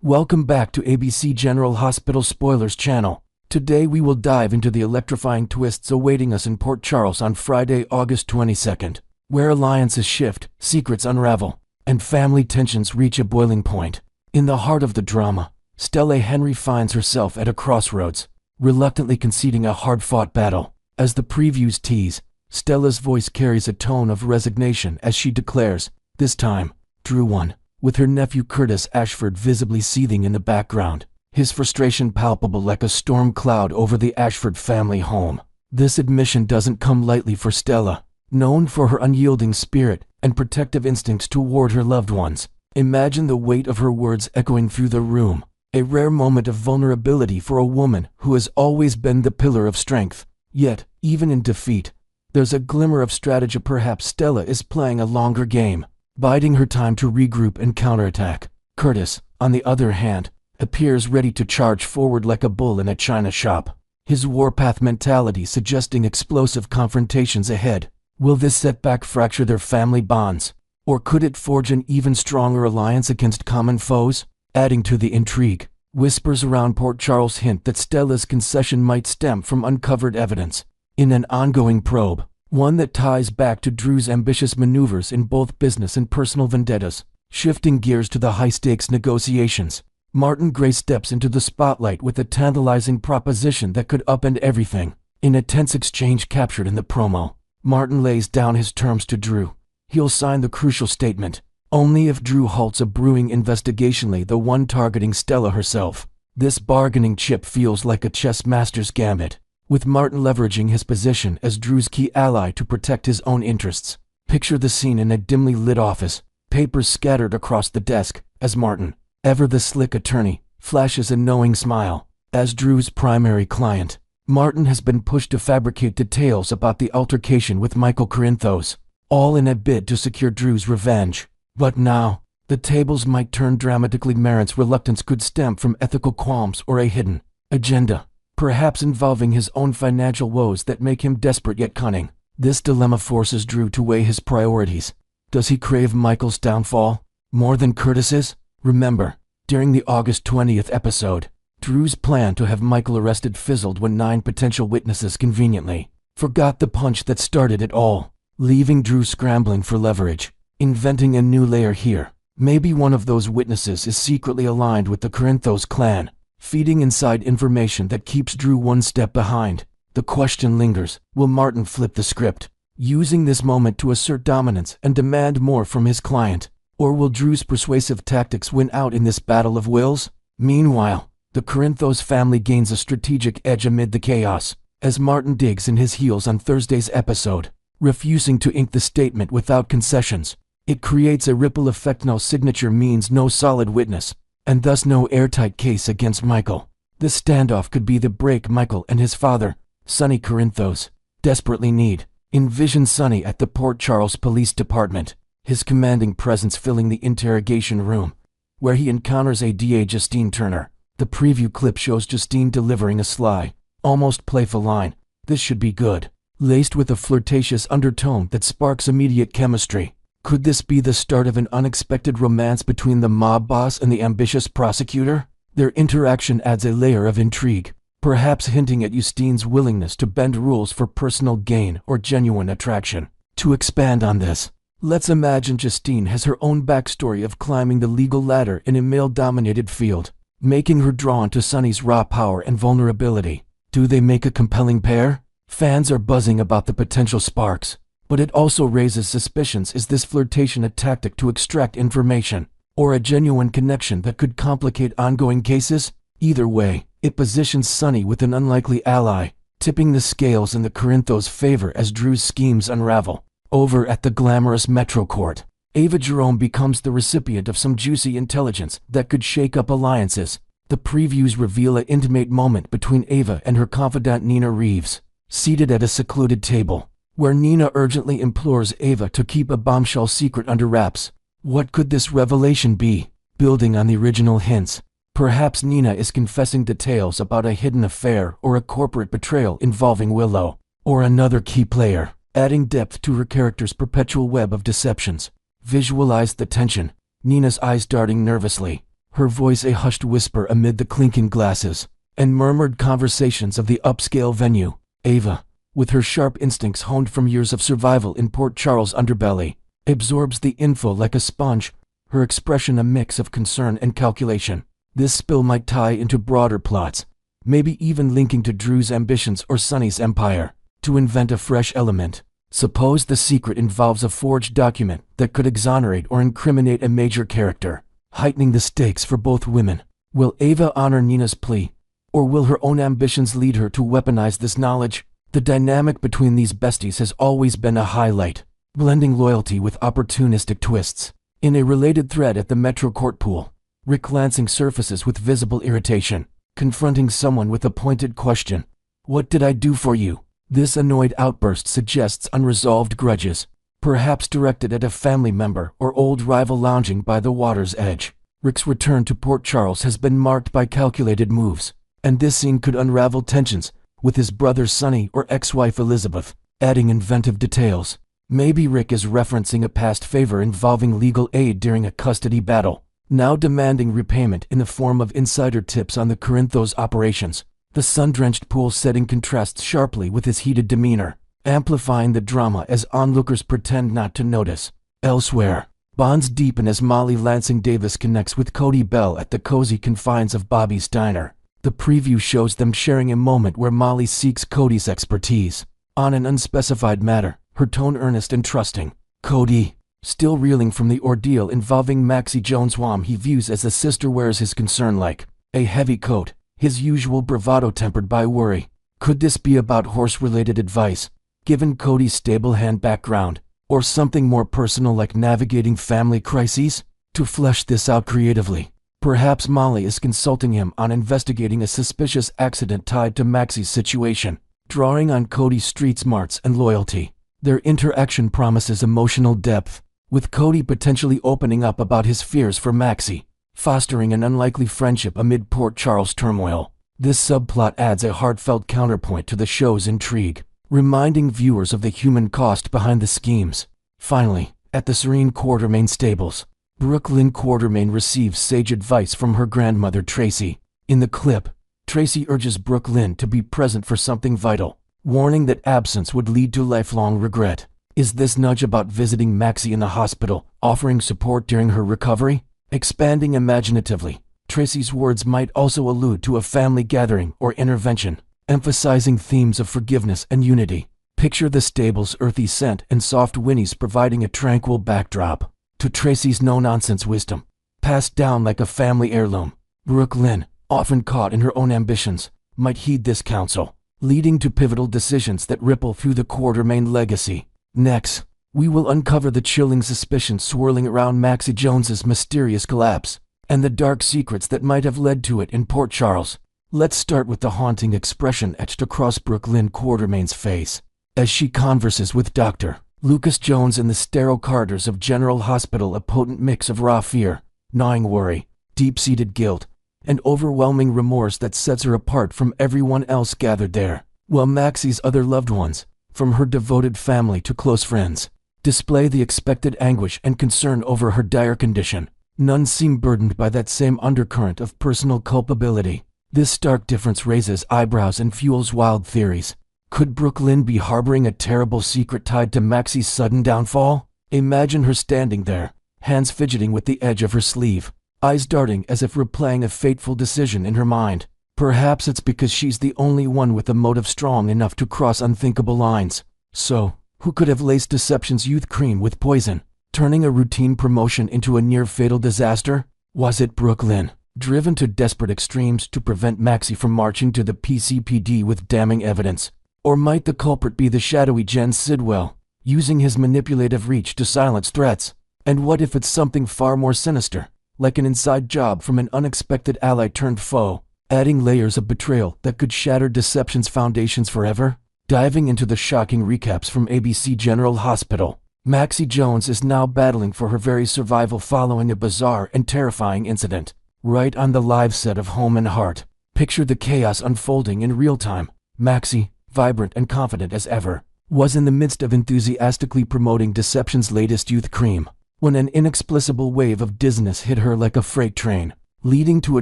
Welcome back to ABC General Hospital Spoilers channel. Today we will dive into the electrifying twists awaiting us in Port Charles on Friday, August 22nd, where alliances shift, secrets unravel, and family tensions reach a boiling point. In the heart of the drama, Stella Henry finds herself at a crossroads, reluctantly conceding a hard-fought battle. As the previews tease, Stella's voice carries a tone of resignation as she declares, "This time, Drew won," with her nephew Curtis Ashford visibly seething in the background, his frustration palpable like a storm cloud over the Ashford family home. This admission doesn't come lightly for Stella, known for her unyielding spirit and protective instincts toward her loved ones. Imagine the weight of her words echoing through the room, a rare moment of vulnerability for a woman who has always been the pillar of strength. Yet, even in defeat, there's a glimmer of strategy. Perhaps Stella is playing a longer game, biding her time to regroup and counterattack. Curtis, on the other hand, appears ready to charge forward like a bull in a china shop, his warpath mentality suggesting explosive confrontations ahead. Will this setback fracture their family bonds, or could it forge an even stronger alliance against common foes? Adding to the intrigue, whispers around Port Charles hint that Stella's concession might stem from uncovered evidence in an ongoing probe, one that ties back to Drew's ambitious maneuvers in both business and personal vendettas. Shifting gears to the high-stakes negotiations, Martin Gray steps into the spotlight with a tantalizing proposition that could upend everything. In a tense exchange captured in the promo, Martin lays down his terms to Drew. He'll sign the crucial statement only if Drew halts a brewing investigation, the one targeting Stella herself. This bargaining chip feels like a chess master's gambit, with Martin leveraging his position as Drew's key ally to protect his own interests. Picture the scene in a dimly lit office, papers scattered across the desk, as Martin, ever the slick attorney, flashes a knowing smile. As Drew's primary client, Martin has been pushed to fabricate details about the altercation with Michael Corinthos, all in a bid to secure Drew's revenge. But now, the tables might turn dramatically. Martin's reluctance could stem from ethical qualms or a hidden agenda, perhaps involving his own financial woes that make him desperate yet cunning. This dilemma forces Drew to weigh his priorities. Does he crave Michael's downfall more than Curtis's? Remember, during the August 20th episode, Drew's plan to have Michael arrested fizzled when 9 potential witnesses conveniently forgot the punch that started it all, leaving Drew scrambling for leverage. Inventing a new layer here. Maybe one of those witnesses is secretly aligned with the Corinthos clan, feeding inside information that keeps Drew one step behind. The question lingers, will Martin flip the script, using this moment to assert dominance and demand more from his client? Or will Drew's persuasive tactics win out in this battle of wills? Meanwhile, the Corinthos family gains a strategic edge amid the chaos, as Martin digs in his heels on Thursday's episode, refusing to ink the statement without concessions. It creates a ripple effect. No signature means no solid witness, and thus no airtight case against Michael. This standoff could be the break Michael and his father, Sonny Corinthos, desperately need. Envision Sonny at the Port Charles Police Department, his commanding presence filling the interrogation room, where he encounters ADA Justine Turner. The preview clip shows Justine delivering a sly, almost playful line, "This should be good," laced with a flirtatious undertone that sparks immediate chemistry. Could this be the start of an unexpected romance between the mob boss and the ambitious prosecutor? Their interaction adds a layer of intrigue, perhaps hinting at Justine's willingness to bend rules for personal gain or genuine attraction. To expand on this, let's imagine Justine has her own backstory of climbing the legal ladder in a male-dominated field, making her drawn to Sonny's raw power and vulnerability. Do they make a compelling pair? Fans are buzzing about the potential sparks, but it also raises suspicions. Is this flirtation a tactic to extract information, or a genuine connection that could complicate ongoing cases? Either way, it positions Sonny with an unlikely ally, tipping the scales in the Corinthos' favor as Drew's schemes unravel. Over at the glamorous Metro Court, Ava Jerome becomes the recipient of some juicy intelligence that could shake up alliances. The previews reveal an intimate moment between Ava and her confidant Nina Reeves, seated at a secluded table, where Nina urgently implores Ava to keep a bombshell secret under wraps. What could this revelation be? Building on the original hints, perhaps Nina is confessing details about a hidden affair or a corporate betrayal involving Willow, or another key player, adding depth to her character's perpetual web of deceptions. Visualize the tension, Nina's eyes darting nervously, her voice a hushed whisper amid the clinking glasses and murmured conversations of the upscale venue. Ava, with her sharp instincts honed from years of survival in Port Charles' underbelly, absorbs the info like a sponge, her expression a mix of concern and calculation. This spill might tie into broader plots, maybe even linking to Drew's ambitions or Sonny's empire, to invent a fresh element. Suppose the secret involves a forged document that could exonerate or incriminate a major character, heightening the stakes for both women. Will Ava honor Nina's plea, or will her own ambitions lead her to weaponize this knowledge? The dynamic between these besties has always been a highlight, blending loyalty with opportunistic twists. In a related thread at the Metro Court pool, Ric Lansing surfaces with visible irritation, confronting someone with a pointed question. "What did I do for you?" This annoyed outburst suggests unresolved grudges, perhaps directed at a family member or old rival lounging by the water's edge. Ric's return to Port Charles has been marked by calculated moves, and this scene could unravel tensions with his brother Sonny or ex-wife Elizabeth, adding inventive details. Maybe Ric is referencing a past favor involving legal aid during a custody battle, now demanding repayment in the form of insider tips on the Corinthos operations. The sun-drenched pool setting contrasts sharply with his heated demeanor, amplifying the drama as onlookers pretend not to notice. Elsewhere, bonds deepen as Molly Lansing Davis connects with Cody Bell at the cozy confines of Bobby's Diner. The preview shows them sharing a moment where Molly seeks Cody's expertise on an unspecified matter, her tone earnest and trusting. Cody, still reeling from the ordeal involving Maxie Jones, whom he views as a sister, wears his concern like a heavy coat, his usual bravado tempered by worry. Could this be about horse-related advice, given Cody's stable hand background, or something more personal like navigating family crises? To flesh this out creatively, perhaps Molly is consulting him on investigating a suspicious accident tied to Maxie's situation, drawing on Cody's street smarts and loyalty. Their interaction promises emotional depth, with Cody potentially opening up about his fears for Maxie, fostering an unlikely friendship amid Port Charles turmoil. This subplot adds a heartfelt counterpoint to the show's intrigue, reminding viewers of the human cost behind the schemes. Finally, at the serene Quartermain stables, Brooklyn Quartermain receives sage advice from her grandmother Tracy. In the clip, Tracy urges Brooklyn to be present for something vital, warning that absence would lead to lifelong regret. Is this nudge about visiting Maxie in the hospital, offering support during her recovery? Expanding imaginatively, Tracy's words might also allude to a family gathering or intervention, emphasizing themes of forgiveness and unity. Picture the stable's earthy scent and soft whinnies providing a tranquil backdrop to Tracy's no-nonsense wisdom, passed down like a family heirloom. Brooklyn, often caught in her own ambitions, might heed this counsel, leading to pivotal decisions that ripple through the Quartermain legacy. Next, we will uncover the chilling suspicions swirling around Maxie Jones's mysterious collapse, and the dark secrets that might have led to it in Port Charles. Let's start with the haunting expression etched across Brooklyn Quartermain's face, as she converses with Dr. Lucas Jones in the sterile corridors of General Hospital, a potent mix of raw fear, gnawing worry, deep-seated guilt, and overwhelming remorse that sets her apart from everyone else gathered there. While Maxie's other loved ones, from her devoted family to close friends, display the expected anguish and concern over her dire condition, none seem burdened by that same undercurrent of personal culpability. This stark difference raises eyebrows and fuels wild theories. Could Brooklyn be harboring a terrible secret tied to Maxie's sudden downfall? Imagine her standing there, hands fidgeting with the edge of her sleeve, eyes darting as if replaying a fateful decision in her mind. Perhaps it's because she's the only one with a motive strong enough to cross unthinkable lines. So, who could have laced Deception's youth cream with poison, turning a routine promotion into a near-fatal disaster? Was it Brooklyn, driven to desperate extremes to prevent Maxie from marching to the PCPD with damning evidence? Or might the culprit be the shadowy Jen Sidwell, using his manipulative reach to silence threats? And what if it's something far more sinister, like an inside job from an unexpected ally turned foe, adding layers of betrayal that could shatter Deception's foundations forever? Diving into the shocking recaps from ABC General Hospital, Maxie Jones is now battling for her very survival following a bizarre and terrifying incident. Right on the live set of Home and Heart, picture the chaos unfolding in real time. Maxie, vibrant and confident as ever, was in the midst of enthusiastically promoting Deception's latest youth cream, when an inexplicable wave of dizziness hit her like a freight train. leading to a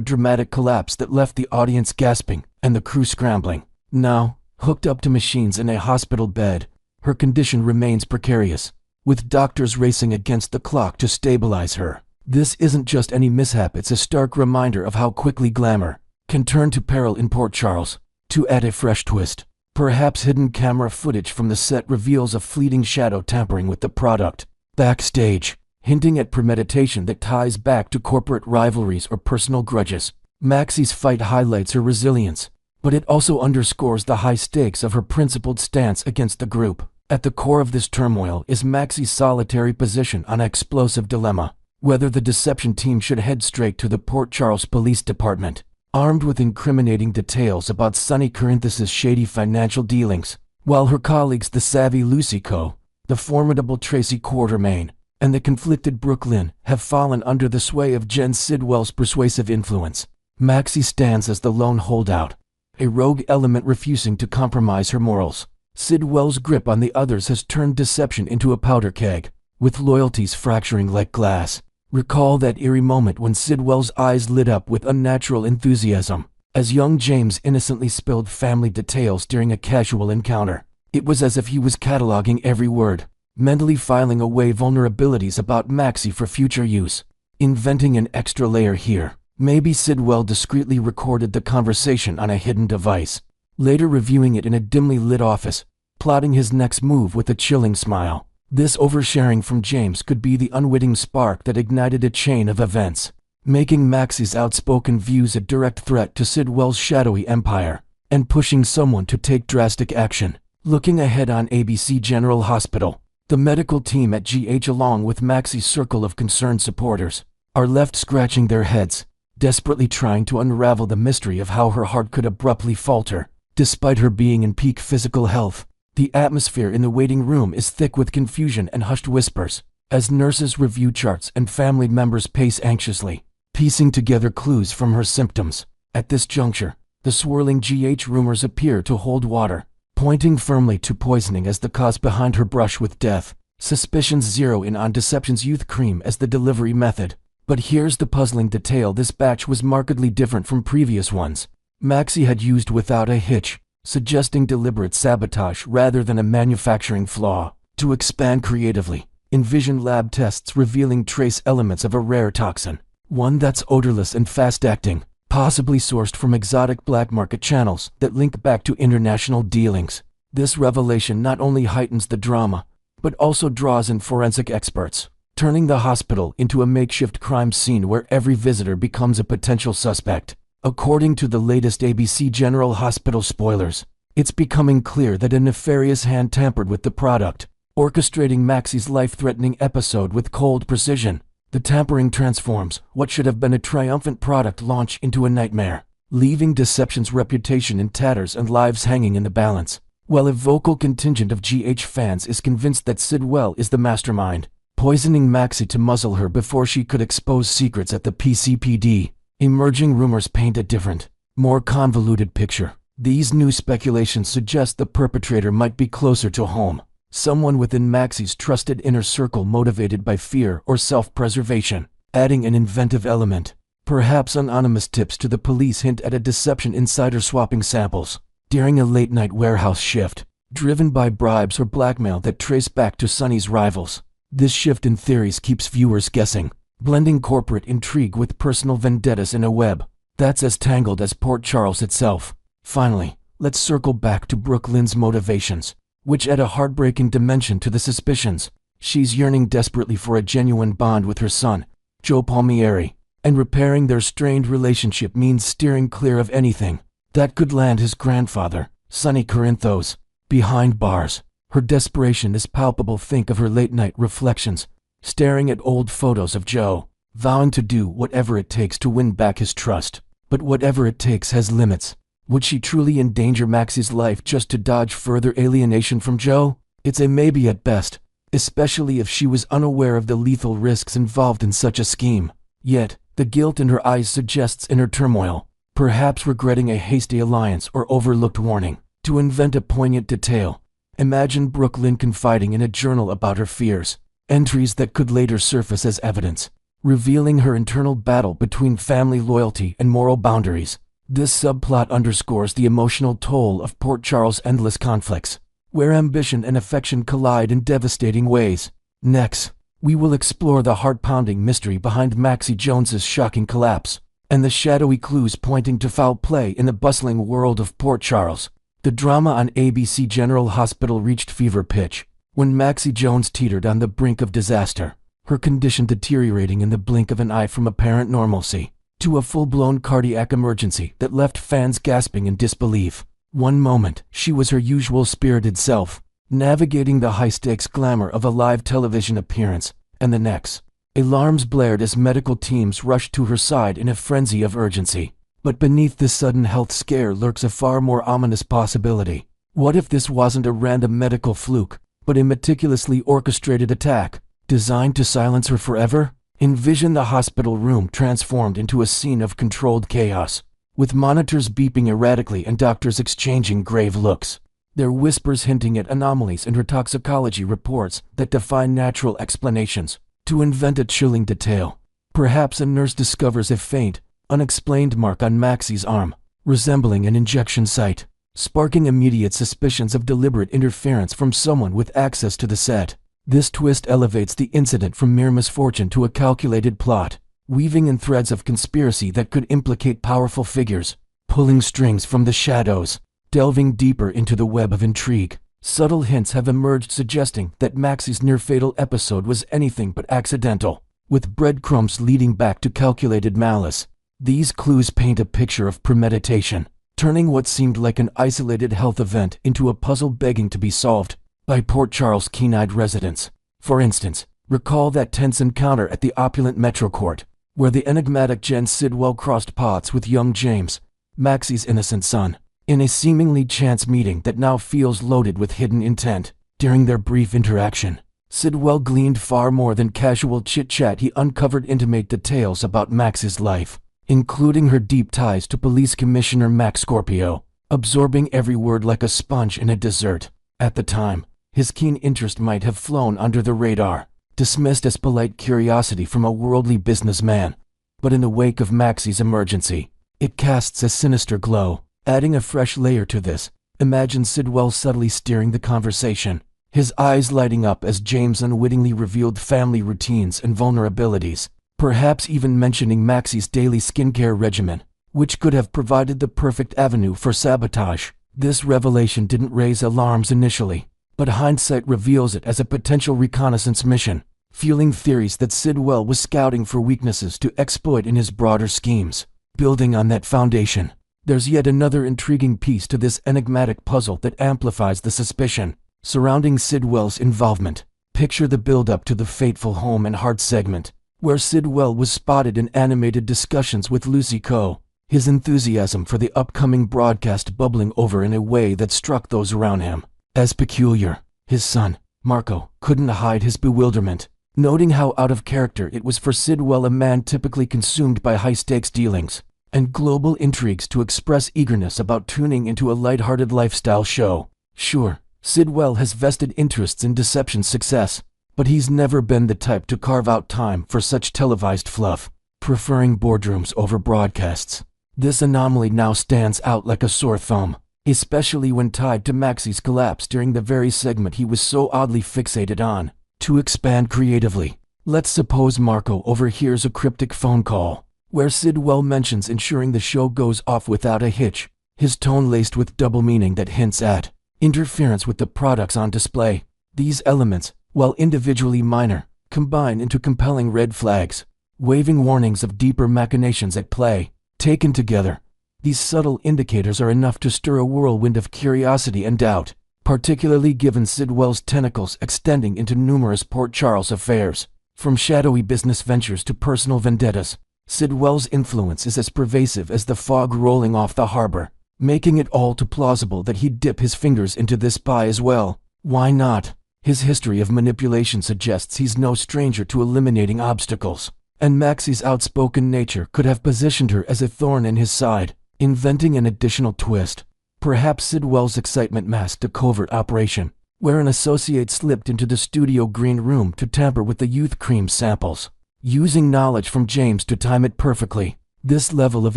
dramatic collapse that left the audience gasping and the crew scrambling. Now, hooked up to machines in a hospital bed, her condition remains precarious, with doctors racing against the clock to stabilize her. This isn't just any mishap, it's a stark reminder of how quickly glamour can turn to peril in Port Charles. To add a fresh twist, perhaps hidden camera footage from the set reveals a fleeting shadow tampering with the product backstage, hinting at premeditation that ties back to corporate rivalries or personal grudges. Maxie's fight highlights her resilience, but it also underscores the high stakes of her principled stance against the group. At the core of this turmoil is Maxie's solitary position on an explosive dilemma: whether the deception team should head straight to the Port Charles Police Department, armed with incriminating details about Sonny Curtis's shady financial dealings, while her colleagues, the savvy Lucy Coe, the formidable Tracy Quartermain, and the conflicted Brooklyn, have fallen under the sway of Jen Sidwell's persuasive influence. Maxie stands as the lone holdout, a rogue element refusing to compromise her morals. Sidwell's grip on the others has turned deception into a powder keg, with loyalties fracturing like glass. Recall that eerie moment when Sidwell's eyes lit up with unnatural enthusiasm as young James innocently spilled family details during a casual encounter. It was as if he was cataloging every word, mentally filing away vulnerabilities about Maxie for future use. Inventing an extra layer here, maybe Sidwell discreetly recorded the conversation on a hidden device, later reviewing it in a dimly lit office, plotting his next move with a chilling smile. This oversharing from James could be the unwitting spark that ignited a chain of events, making Maxie's outspoken views a direct threat to Sidwell's shadowy empire, and pushing someone to take drastic action. Looking ahead on ABC General Hospital, the medical team at GH, along with Maxie's circle of concerned supporters, are left scratching their heads, desperately trying to unravel the mystery of how her heart could abruptly falter. Despite her being in peak physical health, the atmosphere in the waiting room is thick with confusion and hushed whispers, as nurses review charts and family members pace anxiously, piecing together clues from her symptoms. At this juncture, the swirling GH rumors appear to hold water, pointing firmly to poisoning as the cause behind her brush with death. Suspicions zero in on Deception's youth cream as the delivery method. But here's the puzzling detail: this batch was markedly different from previous ones. Maxie had used without a hitch, suggesting deliberate sabotage rather than a manufacturing flaw. To expand creatively, envision lab tests revealing trace elements of a rare toxin, one that's odorless and fast-acting, possibly sourced from exotic black market channels that link back to international dealings. This revelation not only heightens the drama, but also draws in forensic experts, turning the hospital into a makeshift crime scene where every visitor becomes a potential suspect. According to the latest ABC General Hospital spoilers, it's becoming clear that a nefarious hand tampered with the product, orchestrating Maxie's life-threatening episode with cold precision. The tampering transforms what should have been a triumphant product launch into a nightmare, leaving Deception's reputation in tatters and lives hanging in the balance. While a vocal contingent of GH fans is convinced that Sidwell is the mastermind, poisoning Maxie to muzzle her before she could expose secrets at the PCPD, emerging rumors paint a different, more convoluted picture. These new speculations suggest the perpetrator might be closer to home, someone within Maxie's trusted inner circle motivated by fear or self-preservation. Adding an inventive element, perhaps anonymous tips to the police hint at a Deception insider swapping samples during a late-night warehouse shift, driven by bribes or blackmail that trace back to Sonny's rivals. This shift in theories keeps viewers guessing, blending corporate intrigue with personal vendettas in a web that's as tangled as Port Charles itself. Finally, let's circle back to Brooklyn's motivations, which add a heartbreaking dimension to the suspicions. She's yearning desperately for a genuine bond with her son, Joe Palmieri, and repairing their strained relationship means steering clear of anything that could land his grandfather, Sonny Curtis, behind bars. Her desperation is palpable. Think of her late-night reflections, staring at old photos of Joe, vowing to do whatever it takes to win back his trust. But whatever it takes has limits. Would she truly endanger Maxie's life just to dodge further alienation from Joe? It's a maybe at best, especially if she was unaware of the lethal risks involved in such a scheme. Yet, the guilt in her eyes suggests inner turmoil, perhaps regretting a hasty alliance or overlooked warning. To invent a poignant detail, imagine Brooklyn confiding in a journal about her fears, entries that could later surface as evidence. revealing her internal battle between family loyalty and moral boundaries. This subplot underscores the emotional toll of Port Charles' endless conflicts, where ambition and affection collide in devastating ways. Next, we will explore the heart-pounding mystery behind Maxie Jones's shocking collapse, and the shadowy clues pointing to foul play in the bustling world of Port Charles. The drama on ABC General Hospital reached fever pitch when Maxie Jones teetered on the brink of disaster, her condition deteriorating in the blink of an eye from apparent normalcy to a full-blown cardiac emergency that left fans gasping in disbelief. One moment, she was her usual spirited self, navigating the high-stakes glamour of a live television appearance, and the next, alarms blared as medical teams rushed to her side in a frenzy of urgency. But beneath this sudden health scare lurks a far more ominous possibility. What if this wasn't a random medical fluke, but a meticulously orchestrated attack, designed to silence her forever? Envision the hospital room transformed into a scene of controlled chaos, with monitors beeping erratically and doctors exchanging grave looks, their whispers hinting at anomalies in her toxicology reports that defy natural explanations. To invent a chilling detail, perhaps a nurse discovers a faint, unexplained mark on Maxie's arm, resembling an injection site, sparking immediate suspicions of deliberate interference from someone with access to the set. This twist elevates the incident from mere misfortune to a calculated plot, weaving in threads of conspiracy that could implicate powerful figures, pulling strings from the shadows, delving deeper into the web of intrigue. Subtle hints have emerged suggesting that Maxie's near-fatal episode was anything but accidental, with breadcrumbs leading back to calculated malice. These clues paint a picture of premeditation, turning what seemed like an isolated health event into a puzzle begging to be solved by Port Charles' keen-eyed residents. For instance, recall that tense encounter at the opulent Metro Court, where the enigmatic Jen Sidwell crossed paths with young James, Maxie's innocent son, in a seemingly chance meeting that now feels loaded with hidden intent. During their brief interaction, Sidwell gleaned far more than casual chit-chat. He uncovered intimate details about Max's life, including her deep ties to Police Commissioner Max Scorpio, absorbing every word like a sponge in a dessert. At the time, his keen interest might have flown under the radar, dismissed as polite curiosity from a worldly businessman. But in the wake of Maxie's emergency, it casts a sinister glow, adding a fresh layer to this. Imagine Sidwell subtly steering the conversation, his eyes lighting up as James unwittingly revealed family routines and vulnerabilities, perhaps even mentioning Maxie's daily skincare regimen, which could have provided the perfect avenue for sabotage. This revelation didn't raise alarms initially, but hindsight reveals it as a potential reconnaissance mission, fueling theories that Sidwell was scouting for weaknesses to exploit in his broader schemes. Building on that foundation, there's yet another intriguing piece to this enigmatic puzzle that amplifies the suspicion surrounding Sidwell's involvement. Picture the build-up to the fateful Home and Heart segment, where Sidwell was spotted in animated discussions with Lucy Coe, his enthusiasm for the upcoming broadcast bubbling over in a way that struck those around him as peculiar. His son, Marco, couldn't hide his bewilderment, noting how out of character it was for Sidwell, a man typically consumed by high-stakes dealings and global intrigues, to express eagerness about tuning into a light-hearted lifestyle show. Sure, Sidwell has vested interests in Deception's success, but he's never been the type to carve out time for such televised fluff, preferring boardrooms over broadcasts. This anomaly now stands out like a sore thumb, especially when tied to Maxie's collapse during the very segment he was so oddly fixated on. To expand creatively, let's suppose Marco overhears a cryptic phone call, where Sidwell mentions ensuring the show goes off without a hitch, his tone laced with double meaning that hints at interference with the products on display. These elements, while individually minor, combine into compelling red flags, waving warnings of deeper machinations at play. Taken together, these subtle indicators are enough to stir a whirlwind of curiosity and doubt, particularly given Sidwell's tentacles extending into numerous Port Charles affairs. From shadowy business ventures to personal vendettas, Sidwell's influence is as pervasive as the fog rolling off the harbor, making it all too plausible that he'd dip his fingers into this pie as well. Why not? His history of manipulation suggests he's no stranger to eliminating obstacles, and Maxie's outspoken nature could have positioned her as a thorn in his side. Inventing an additional twist, perhaps Sidwell's excitement masked a covert operation, where an associate slipped into the studio green room to tamper with the youth cream samples. using knowledge from James to time it perfectly. This level of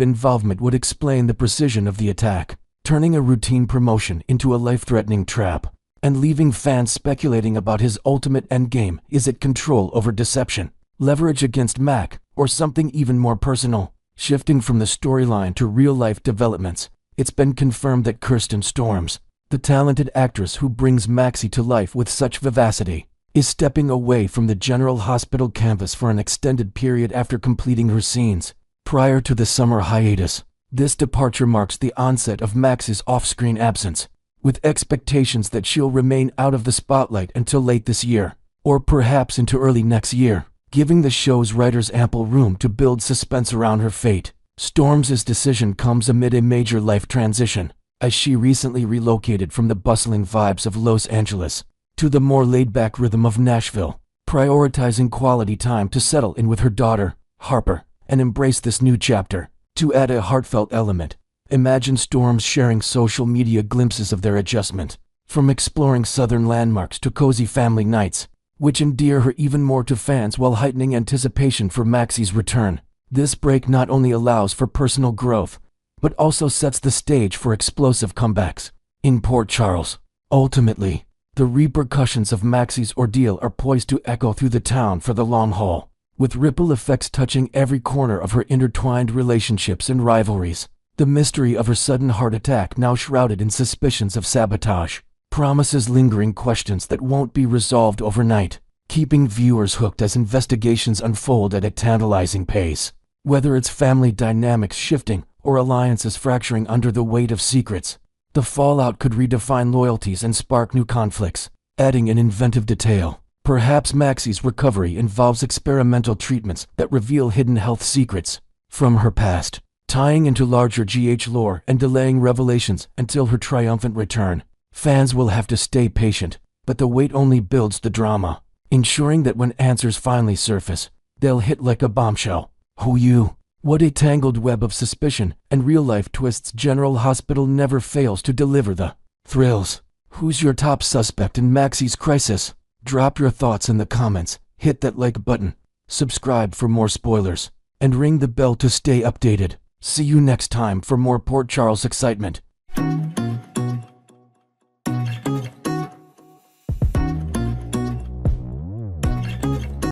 involvement would explain the precision of the attack, turning a routine promotion into a life-threatening trap, and leaving fans speculating about his ultimate endgame. Is it control over deception, leverage against Mac, or something even more personal? Shifting from the storyline to real-life developments, it's been confirmed that Kirsten Storms, the talented actress who brings Maxie to life with such vivacity, is stepping away from the General Hospital campus for an extended period after completing her scenes. Prior to the summer hiatus, this departure marks the onset of Max's off-screen absence, with expectations that she'll remain out of the spotlight until late this year, or perhaps into early next year, giving the show's writers ample room to build suspense around her fate. Storms' decision comes amid a major life transition, as she recently relocated from the bustling vibes of Los Angeles to the more laid-back rhythm of Nashville, prioritizing quality time to settle in with her daughter, Harper, and embrace this new chapter. To add a heartfelt element, imagine Storms sharing social media glimpses of their adjustment, from exploring southern landmarks to cozy family nights, which endear her even more to fans while heightening anticipation for Maxie's return. This break not only allows for personal growth, but also sets the stage for explosive comebacks. In Port Charles, ultimately, the repercussions of Maxie's ordeal are poised to echo through the town for the long haul, with ripple effects touching every corner of her intertwined relationships and rivalries. The mystery of her sudden heart attack, now shrouded in suspicions of sabotage, promises lingering questions that won't be resolved overnight, keeping viewers hooked as investigations unfold at a tantalizing pace. Whether it's family dynamics shifting or alliances fracturing under the weight of secrets, the fallout could redefine loyalties and spark new conflicts. Adding an inventive detail, perhaps Maxie's recovery involves experimental treatments that reveal hidden health secrets from her past, tying into larger GH lore and delaying revelations until her triumphant return. Fans will have to stay patient, but the wait only builds the drama, ensuring that when answers finally surface, they'll hit like a bombshell. Who you? What a tangled web of suspicion and real-life twists. General Hospital never fails to deliver the thrills. Who's your top suspect in Maxie's crisis? Drop your thoughts in the comments, hit that like button, subscribe for more spoilers, and ring the bell to stay updated. See you next time for more Port Charles excitement.